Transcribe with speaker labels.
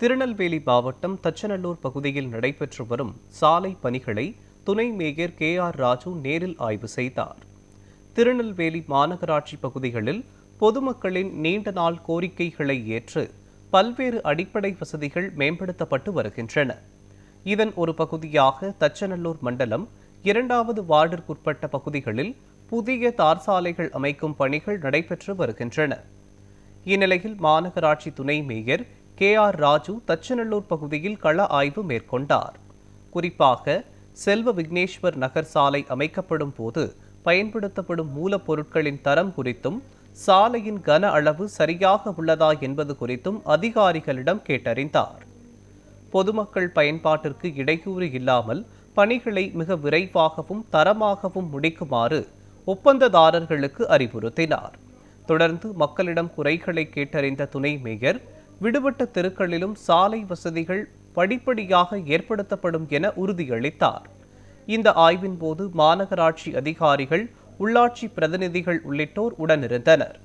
Speaker 1: திருநெல்வேலி மாவட்டம் தச்சநல்லூர் பகுதியில் நடைபெற்று வரும் சாலை பணிகளை துணை மேயர் ராஜு நேரில் ஆய்வு செய்தார். திருநெல்வேலி மாநகராட்சி பகுதிகளில் பொதுமக்களின் நீண்ட நாள் கோரிக்கைகளை ஏற்று பல்வேறு அடிப்படை வசதிகள் மேம்படுத்தப்பட்டு வருகின்றன. இதன் ஒரு பகுதியாக தச்சநல்லூர் மண்டலம் 2வது வார்டிற்குட்பட்ட பகுதிகளில் புதிய தார் சாலைகள் அமைக்கும் பணிகள் நடைபெற்று வருகின்றன. இந்நிலையில் மாநகராட்சி துணை மேயர் ராஜு தச்சநல்லூர் பகுதியில் கள ஆய்வு மேற்கொண்டார். குறிப்பாக செல்வ விக்னேஸ்வர் நகர் சாலை அமைக்கப்படும் போது பயன்படுத்தப்படும் மூலப்பொருட்களின் தரம் குறித்தும் சாலையின் கன அளவு சரியாக உள்ளதா என்பது குறித்தும் அதிகாரிகளிடம் கேட்டறிந்தார். பொதுமக்கள் பயன்பாட்டிற்கு இடையூறு இல்லாமல் பணிகளை மிக விரைவாகவும் தரமாகவும் முடிக்குமாறு ஒப்பந்ததாரர்களுக்கு அறிவுறுத்தினார். தொடர்ந்து மக்களிடம் குறைகளை கேட்டறிந்த துணை மேயர் விடுபட்ட தெருக்களிலும் சாலை வசதிகள் படிப்படியாக ஏற்படுத்தப்படும் என உறுதியளித்தார். இந்த ஆய்வின் போது மாநகராட்சி அதிகாரிகள், உள்ளாட்சி பிரதிநிதிகள் உள்ளிட்டோர் உடனிருந்தனர்.